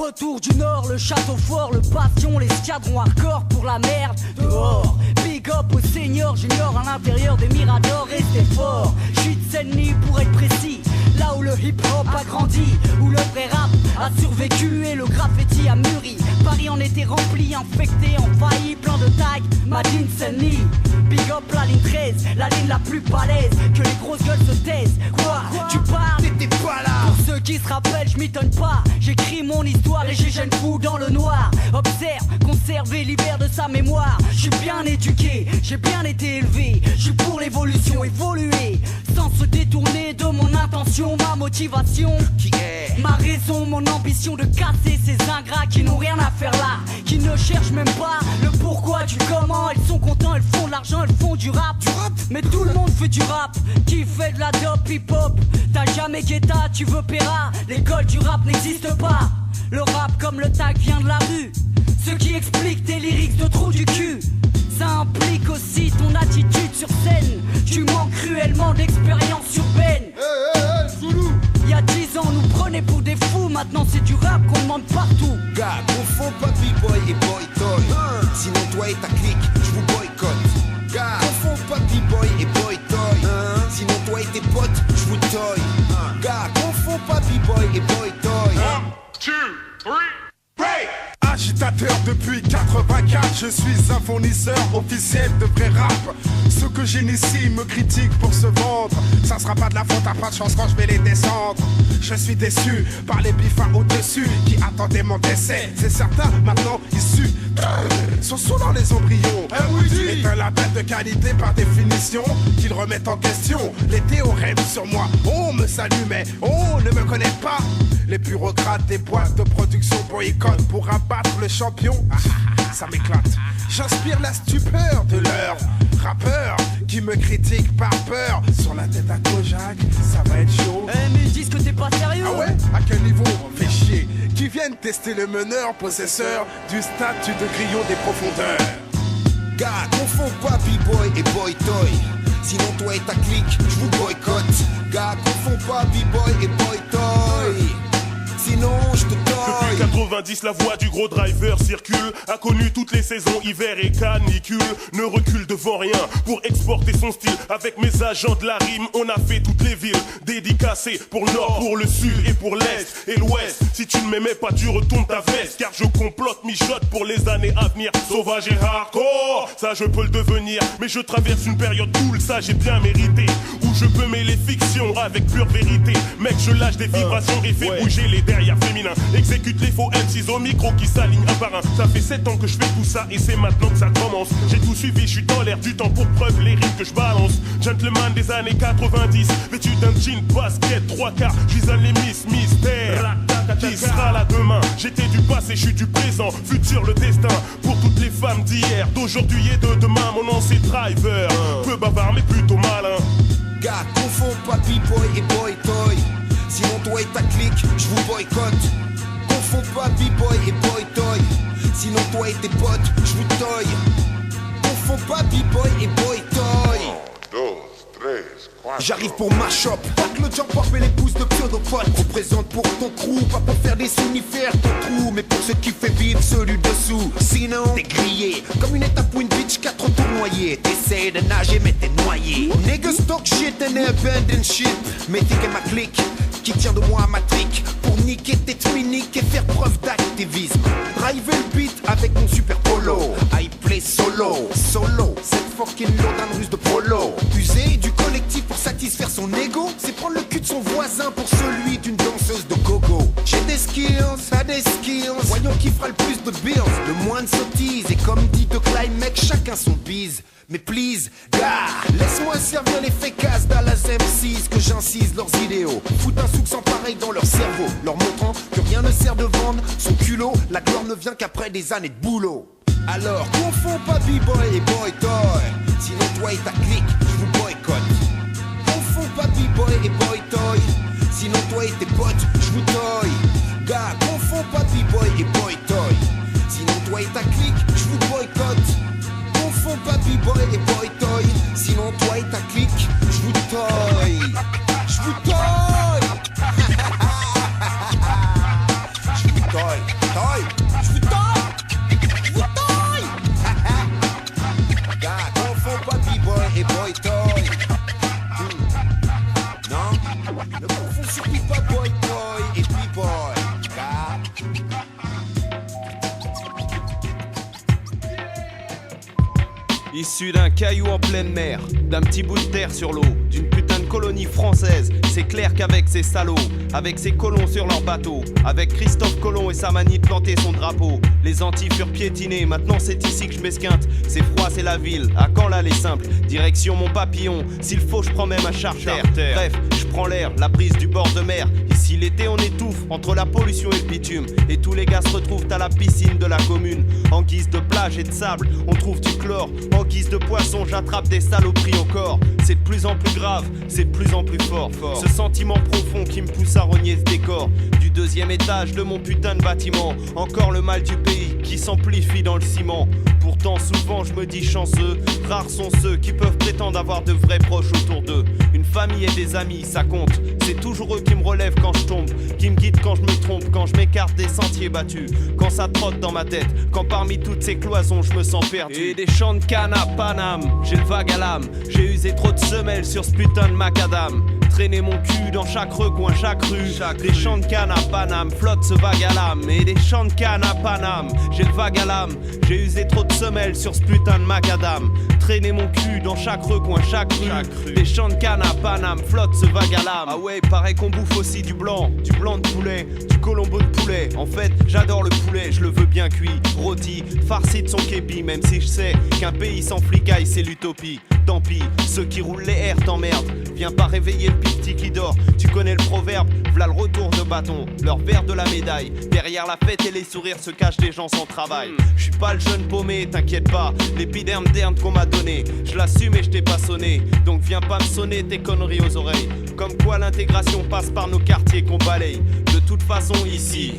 Retour du Nord, le château fort, le passion, l'escadron hardcore pour la merde dehors. Big up au senior, junior à l'intérieur des miradors, restez fort. J'suis de Seine-Nuit pour être précis, là où le hip-hop a grandi, où le vrai rap a survécu et le graffiti a mûri. Paris en était rempli, infecté, envahi, plein de tags, Madine Seine-Nuit. Big up la ligne 13, la ligne la plus balèze, que les grosses gueules se taisent. Quoi tu parles? T'étais pas là. Pour ceux qui se rappellent, je m'étonne pas, j'écris mon histoire et j'ai jeune fou dans le noir. Observe, conserve et libère de sa mémoire. Je suis bien éduqué, j'ai bien été élevé, je suis pour l'évolution, évoluer sans se détourner de mon intention, ma motivation qui est ma raison, mon ambition de casser ces ingrats qui n'ont rien à faire là, qui ne cherchent même pas le pourquoi du comment. Ils sont contents, ils font de l'argent, ils font du rap. Mais tout le monde fait du rap, qui fait de la dope hip-hop. T'as jamais Guetta, tu veux Pera, l'école du rap n'existe pas. Le rap comme le tag vient de la rue, ce qui explique tes lyrics de trou du cul. Ça implique aussi ton attitude sur scène. Tu manques cruellement d'expérience urbaine. Il y a 10 ans, nous prenait pour des fous. Maintenant, c'est du rap qu'on demande partout. Gars, confonds pas B-Boy et Boy Toy. Sinon, toi et ta clique, je vous boycotte. Gars, confonds pas B-Boy et Boy Toy. Sinon, toi et tes potes, je vous toy. Gars, confonds pas B-Boy et Boy Toy. 1, 2, 3, break! Agitateur depuis 84, je suis un fournisseur officiel de vrai rap. Ceux que j'initie me critiquent pour se vendre. Ça sera pas de la faute, t'as pas de chance quand je vais les descendre. Je suis déçu par les biffins au-dessus qui attendaient mon décès. C'est certain, maintenant issus sont sous dans les embryons. Est un label de qualité par définition qu'ils remettent en question les théorèmes sur moi. On me salue mais on ne me connaît pas. Les bureaucrates des boîtes de production boycottent pour abattre le champion. Ça m'éclate. J'inspire la stupeur de leurs rappeurs qui me critiquent par peur. Sur la tête à Kojak, ça va être chaud. Mais ils disent que t'es pas sérieux. Ah ouais? À quel niveau? Fait chier. Qui viennent tester le meneur possesseur du statut de grillon des profondeurs. Gars, confonds pas B-Boy et Boy Toy. Sinon toi et ta clique, je vous boycotte. Gars, confonds pas B-Boy et Boy Toy. Sinon je te Depuis 90, la voix du gros driver circule. A connu toutes les saisons, hiver et canicule. Ne recule devant rien pour exporter son style. Avec mes agents de la rime, on a fait toutes les villes. Dédicacées pour le nord, pour le sud et pour l'est et l'ouest. Si tu ne m'aimais pas, tu retournes ta veste. Car je complote, mijote pour les années à venir. Sauvage et hardcore, ça je peux le devenir. Mais je traverse une période cool, ça j'ai bien mérité. Où je peux mêler fiction avec pure vérité. Mec, je lâche des vibrations et fais bouger les derrière féminins. Exécute les faux MCs au micro qui s'alignent un par un. Ça fait 7 ans que je fais tout ça et c'est maintenant que ça commence. J'ai tout suivi, je suis dans l'air du temps pour preuve les rimes que je balance. Gentleman des années 90, vêtu d'un jean basket 3 quarts. Je suis un Miss Mystère. Qui sera là demain? J'étais du passé, je suis du présent. Futur le destin pour toutes les femmes d'hier, d'aujourd'hui et de demain. Mon nom c'est Driver, peu bavard mais plutôt malin. Gars, confonds pas B-Boy et Boy Toy. Sinon toi et ta clique, je vous boycotte. Confonds pas B-Boy et Boy Toy. Sinon toi et tes potes, je vous toy. Confonds pas B-Boy et Boy Toy. 1, 2, 3, 4. J'arrive pour ma shop, pas que le jump pop et les pouces de pseudopotes. Représente pour ton crew, pas pour faire des somnifères ton trou, mais pour ce qui fait vivre celui dessous. Sinon, t'es grillé, comme une étape ou une bitch 4 tours noyés. T'essayes de nager mais t'es noyé. Niggas talk shit and abandon shit. Mais t'es que ma clique, qui tient de moi à ma trick. Pour niquer tes twiniques et faire preuve d'activisme. Driver le beat avec mon super polo. I play solo, solo. Cette fucking lourdane russe de polo. User du collectif pour satisfaire son ego, c'est prendre le cul de son voisin pour celui d'une danseuse de gogo. J'ai des skills, a des skills. Voyons qui fera le plus de bills, le moins de sottises. Et comme dit de Klein, mec, chacun son bise. Mais please, gars, laisse-moi servir les fécasses Dallas MCs que j'incise leurs idéaux. Foutent un souk sans pareil dans leur cerveau, leur montrant que rien ne sert de vendre son culot. La gloire ne vient qu'après des années de boulot. Alors, confonds pas B-Boy et Boy Toy. Sinon toi et ta clique, je vous boycotte. Confonds pas B-Boy et Boy Toy. Sinon toi et tes potes, je vous toy. Gars, confonds pas B-Boy et Boy Toy. Sinon toi et ta clique, je vous boycotte. Confonds pas B-Boy et Boy Toy. Sinon toi et ta clique, je vous toy. Je vous toy. Je vous toy. Issu d'un caillou en pleine mer, d'un petit bout de terre sur l'eau, d'une putain de colonie française, c'est clair qu'avec ces salauds, avec ces colons sur leur bateau, avec Christophe Colomb et sa manie de planter son drapeau, les Antilles furent piétinées, maintenant c'est ici que je m'esquinte. C'est froid, c'est la ville, à quand là les simples, direction mon papillon, s'il faut je prends même un charter. Bref, je prends l'air, la brise du bord de mer. Ici l'été on étouffe, entre la pollution et le bitume, et tous les gars se retrouvent à la piscine de la commune. En guise de plage et de sable, on trouve du chlore. En guise de poisson, j'attrape des saloperies au corps. C'est de plus en plus grave, c'est de plus en plus fort. Ce sentiment profond qui me pousse à rogner ce décor. Du deuxième étage de mon putain de bâtiment, encore le mal du pays qui s'amplifie dans le ciment. Pourtant souvent je me dis chanceux, rares sont ceux qui peuvent prétendre avoir de vrais proches autour d'eux. Une famille et des amis, ça compte. C'est toujours eux qui me relèvent quand je tombe, qui me guident quand je me trompe, quand je m'écarte des sentiers battus, quand ça trotte dans ma tête, quand parmi toutes ces cloisons je me sens perdu. Et des champs de canne à Paname, j'ai le vague à l'âme, j'ai usé trop de semelles sur ce putain de macadam. Traîner mon cul dans chaque recoin, chaque rue. Des champs de canne à Paname, flotte ce vague à l'âme. Et des champs de canne à Paname, j'ai le vague à l'âme. J'ai usé trop de semelles sur ce putain de macadam. Traîner mon cul dans chaque recoin, chaque rue. Des champs de canne à Paname, flotte ce vague à l'âme. Ah ouais, paraît qu'on bouffe aussi du blanc de poulet, du colombo de poulet. En fait, j'adore le poulet, je le veux bien cuit, rôti, farci de son képi. Même si je sais qu'un pays sans flicaille c'est l'utopie. Tant pis, ceux qui roulent les airs t'emmerdent. Viens pas réveiller le petit qui dort. Tu connais le proverbe, v'là le retour de bâton. Leur verre de la médaille. Derrière la fête et les sourires se cachent des gens sans travail. Je suis pas le jeune paumé, t'inquiète pas. L'épiderme d'erne qu'on m'a donné, je l'assume et je t'ai pas sonné. Donc viens pas me sonner tes conneries aux oreilles. Comme quoi l'intégration passe par nos quartiers qu'on balaye. De toute façon ici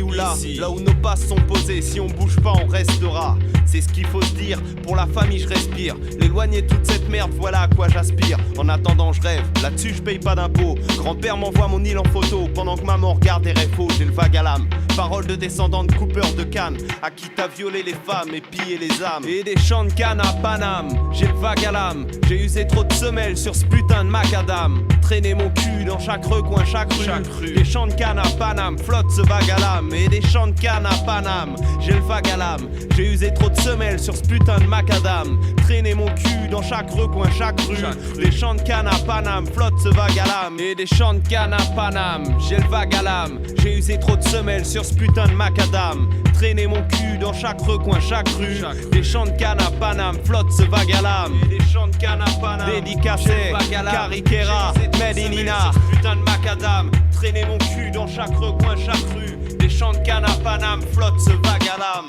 ou là, là où nos passes sont posées. Si on bouge pas on restera. C'est ce qu'il faut se dire, pour la famille je respire. L'éloigner toute cette merde, voilà à quoi j'aspire. En attendant je rêve, là-dessus je paye pas d'impôts. Grand-père m'envoie mon île en photo, pendant que maman regarde des réfos. J'ai le vague à l'âme, parole de descendant de coupeur de canne, à qui t'as violé les femmes et pillé les âmes. Et des champs de canne à Paname, j'ai le vague à l'âme. J'ai usé trop de semelles sur ce putain de macadam. Traîner mon cul dans chaque recoin, chaque rue. Des champs de canne à Paname, flotte ce vague à l'âme. Et des champs de canne à Paname, j'ai le vague à l'âme. J'ai usé trop de semelles sur ce putain de macadam. Traîner mon cul dans chaque recoin, chaque rue. Des champs de canne à Paname, flotte ce vague à l'âme. Et des champs de canne à Paname, j'ai le vague à l'âme. J'ai usé trop de semelles sur ce putain de macadam. Traîner mon cul dans chaque recoin, chaque rue. Des champs de canne à Paname, flotte ce vague à l'âme. Et des champs de canne à Paname, dédicacé, Cariquera, Made in Ina, putain de macadam. Traîner mon cul dans chaque recoin, chaque rue. Des champs de canne à Paname, flotte ce vague à l'âme.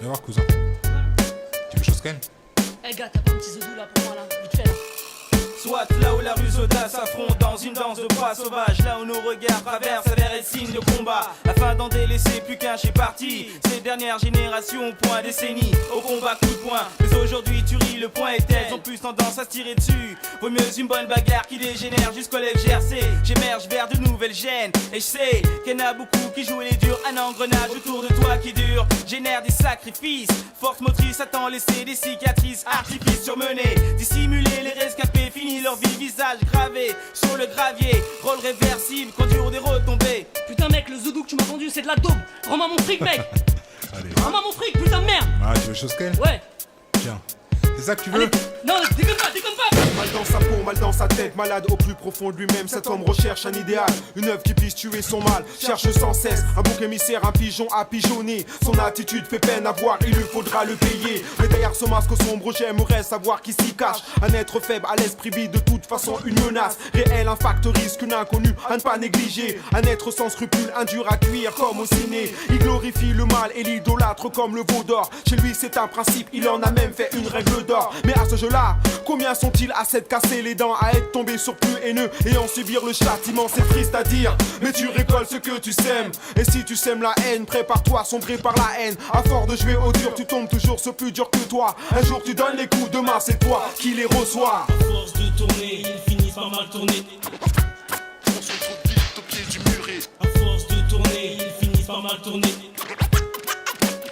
Viens voir, cousin. Tu veux chose qu'elle? Eh gars, t'as pas un petit zodou là pour moi là, vite fait là. Soit là où la rue Zoda s'affronte dans une danse de bras sauvages, là où nos regards traversent vers les signes de combat, afin d'en délaisser plus qu'un chez parti. Ces dernières générations, point décennie, au combat coup de poing. Mais aujourd'hui tu ris, le point est tel, ils ont plus tendance à se tirer dessus. Vaut mieux une bonne bagarre qui dégénère jusqu'au lèvres GRC. J'émerge vers de nouvelles gènes, et je sais qu'il y en a beaucoup qui jouent les durs. Un engrenage autour de toi qui dure, génère des sacrifices. Force motrice à t'en laisser des cicatrices, artifices surmenés, dissimuler les rescapés, finis leur vie, visage gravé sur le gravier. Rôle réversible, conduire des retombées. Putain mec, le zoudou que tu m'as vendu c'est de la daube. Rends-moi mon fric mec. Allez. Rends-moi mon fric, putain de merde. Ah, tu veux chose qu'elle? Ouais. Tiens. C'est ça que tu veux? Allez. Non, déconne pas, déconne pas. Mal dans sa peau, mal dans sa tête, malade au plus profond de lui-même. Cet homme recherche un idéal, une œuvre qui puisse tuer son mal. Cherche sans cesse un bouc émissaire, un pigeon à pigeonner. Son attitude fait peine à voir, il lui faudra le payer. Mais derrière ce masque sombre, j'aimerais savoir qui s'y cache. Un être faible à l'esprit vide, de toute façon une menace réelle, un facteur risque, une inconnue à ne pas négliger. Un être sans scrupules, un dur à cuire comme au ciné. Il glorifie le mal et l'idolâtre comme le veau d'or. Chez lui c'est un principe, il en a même fait une règle d'or. Mais à ce jeu-là, combien sont-ils à s'être cassés les dents, à être tombés sur plus haineux et en subir le châtiment? C'est triste à dire, mais tu récoltes ce que tu sèmes. Et si tu sèmes la haine, prépare-toi à sombrer par la haine. À force de jouer au dur, tu tombes toujours sur plus dur que toi. Un jour tu donnes les coups, demain c'est toi qui les reçois. À force de tourner, ils finissent finissent par mal tourner. On se trouve vite au pied du muret. À force de tourner, ils finissent par mal tourner.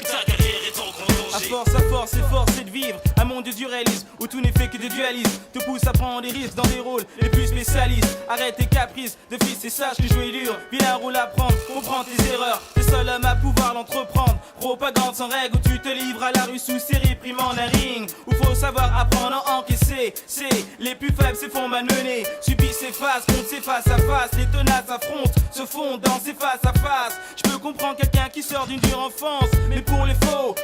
Ta carrière est en grand danger. À force, c'est de vivre un monde de dualisme où tout n'est fait que de dualisme. Te pousse à prendre des risques dans des rôles les plus spécialistes. Arrête tes caprices de fils et sache que jouer dur. Vilain rôle à prendre, comprends tes erreurs. T'es seul homme à pouvoir l'entreprendre. Propagande sans règle où tu te livres à la rue sous ses réprimants d'un ring. Où faut savoir apprendre à encaisser. C'est les plus faibles se font malmener. Subissent ses faces contre ses face à face. Les tenaces affrontent, se fondent dans ses face à face. Je peux comprendre quelqu'un qui sort d'une dure enfance. Mais pour les faux,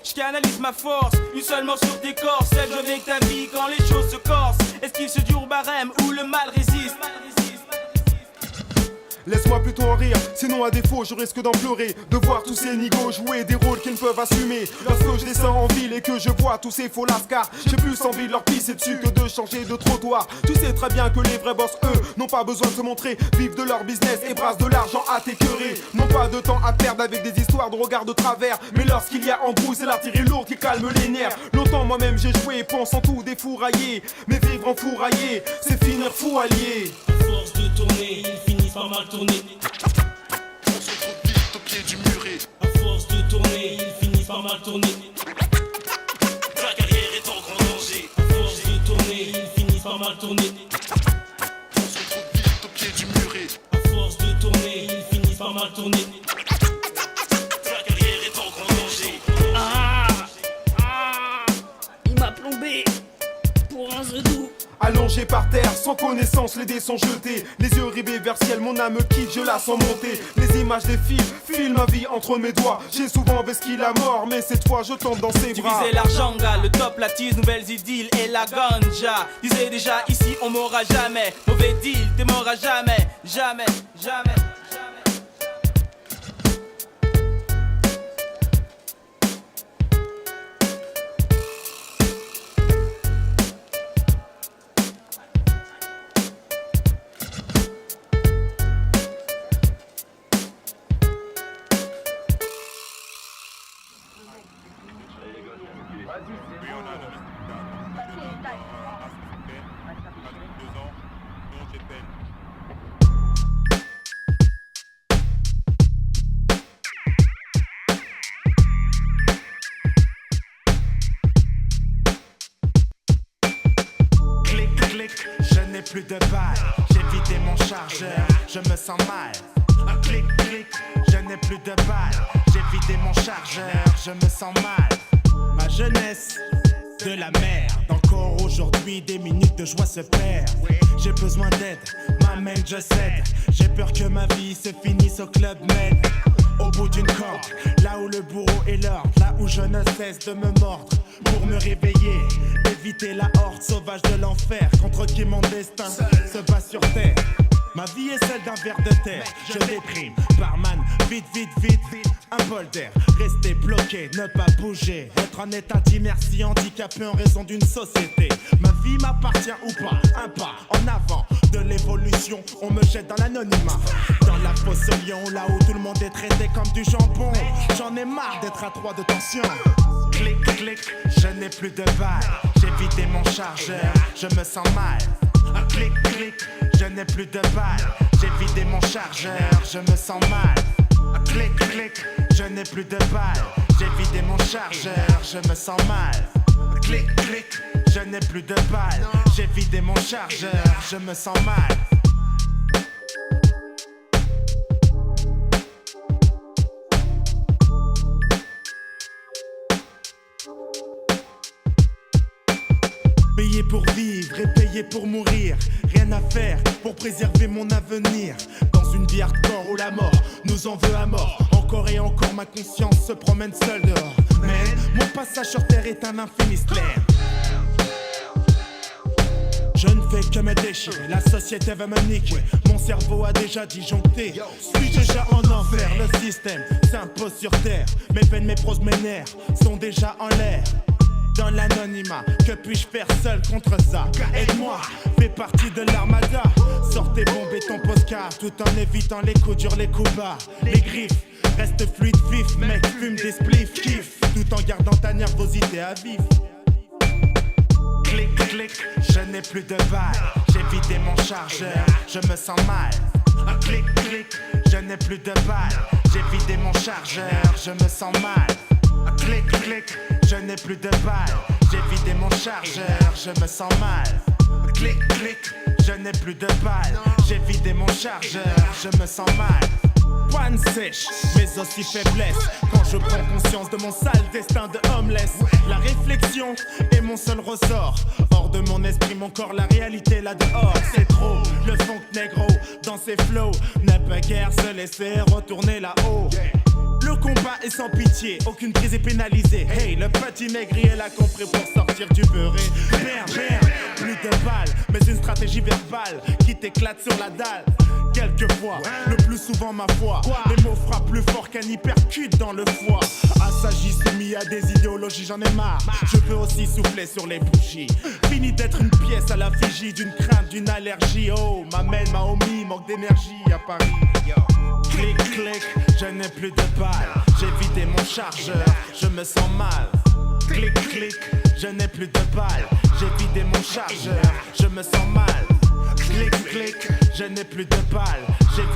je canalise ma force. Une seule mort sur tes corps, celle de avec ta vie quand les choses se corsent. Est-ce qu'il se dure barème ou le mal résiste? Laisse-moi plutôt en rire, sinon à défaut je risque d'en pleurer. De voir tous ces nigauds jouer des rôles qu'ils ne peuvent assumer. Lorsque je descends en ville et que je vois tous ces faux lascars, j'ai plus envie de leur pisser dessus que de changer de trottoir. Tu sais très bien que les vrais boss, eux, n'ont pas besoin de se montrer. Vivent de leur business et brassent de l'argent à t'écœurer. N'ont pas de temps à perdre avec des histoires de regard de travers. Mais lorsqu'il y a embrouille, c'est l'artillerie lourde qui calme les nerfs. Longtemps moi-même j'ai joué, pensant tout défourailler. Mais vivre en fourraillé, c'est finir fou allié. À force de tourner, ils finissent par mal tourner. On se trouve vite au pied du muret. À force de tourner, ils finissent par mal tourner. Ta carrière est en grand danger. À force de tourner, ils finissent par mal tourner. On se trouve vite au pied du muret. À force de tourner, ils finissent par mal tourner. Ta carrière est en grand danger. Il m'a plombé pour un zedou. Allongé par terre, sans connaissance, les dés sont jetés. Les yeux rivés vers le ciel, mon âme quitte, je la sens monter. Les images défilent, filent ma vie entre mes doigts. J'ai souvent vesquille la mort, mais cette fois je tombe dans ses bras. Diviser l'argent, le top, la tease, nouvelles idylles et la ganja. Disais déjà, ici on m'aura jamais. Mauvais deal, t'es mort à jamais. Jamais, jamais. Je n'ai plus de balles, j'ai vidé mon chargeur, je me sens mal. Un clic, clic, je n'ai plus de balles, j'ai vidé mon chargeur, je me sens mal. Ma jeunesse, de la merde, encore aujourd'hui des minutes de joie se perdent. J'ai besoin d'aide, m'amène, je cède. J'ai peur que ma vie se finisse au Club Med. Au bout d'une corde, là où le bourreau est l'ordre, là où je ne cesse de me mordre pour me réveiller, éviter la horde sauvage de l'enfer contre qui mon destin se bat sur terre. Ma vie est celle d'un ver de terre, je déprime, barman, vite, vite, vite, vite, un bol d'air, rester bloqué, ne pas bouger, être en état d'inertie handicapé en raison d'une société. Ma vie m'appartient ou pas, un pas en avant de l'évolution, on me jette dans l'anonymat, dans la fosse au lion, là où tout le monde est traité comme du jambon. J'en ai marre d'être à 3 de tension. Clic, clic, je n'ai plus de balles, j'ai vidé mon chargeur, je me sens mal. Un clic, clic, je n'ai plus de balles, j'ai vidé mon chargeur, je me sens mal. Un clic, clic, je n'ai plus de balles, j'ai vidé mon chargeur, je me sens mal. Un clic, clic, je n'ai plus de balles, j'ai vidé mon chargeur, je me sens mal. Payer pour vivre et payer pour mourir. Rien à faire pour préserver mon avenir. Dans une vie hardcore où la mort nous en veut à mort. Encore et encore ma conscience se promène seule dehors. Mais mon passage sur terre est un infini clair. Je ne fais que me déchirer, la société va me niquer. Mon cerveau a déjà disjoncté. Suis déjà en enfer, le système s'impose sur terre. Mes peines, mes proses, mes nerfs sont déjà en l'air. Dans l'anonymat, que puis-je faire seul contre ça? Aide-moi, fais partie de l'armada. Sortez bombe et ton posca, tout en évitant les coups durs, les coups bas, les griffes. Reste fluide, vif, mec, fume des spliffs, kiffe, tout en gardant ta nervosité à vif. Clic, clic, je n'ai plus de balles. J'ai vidé mon chargeur, je me sens mal. Un clic, clic, je n'ai plus de balles. J'ai vidé mon chargeur, je me sens mal. Un clic, clic, je n'ai plus de balles. J'ai vidé mon chargeur, je me sens mal. Un clic, clic, je n'ai plus de balles. J'ai vidé mon chargeur, je me sens mal. Panne sèche, mais aussi faiblesse. Quand je prends conscience de mon sale destin de homeless, la réflexion est mon seul ressort. Hors de mon esprit, mon corps, la réalité là dehors. C'est trop, le funk négro dans ses flows n'a pas guère se laisser retourner là-haut. Le combat est sans pitié, aucune prise est pénalisée. Hey, le petit négrier l'a compris pour sortir du beurré. Merde, plus de balles, mais une stratégie verbale qui t'éclate sur la dalle. Quelquefois, le plus souvent ma foi, les mots frappent plus fort qu'un hypercute dans le foie. Assagi soumis à des idéologies, j'en ai marre. Je veux aussi souffler sur les bougies. Fini d'être une pièce à l'effigie d'une crainte, d'une allergie. Oh, m'amène Mahomi, manque d'énergie à Paris. Clic, clic, je n'ai plus de balles. J'ai vidé mon chargeur, je me sens mal. Clic, clic, je n'ai plus de balles. J'ai vidé mon chargeur, je me sens mal. Clic, clic, je n'ai plus de balles. J'ai vidé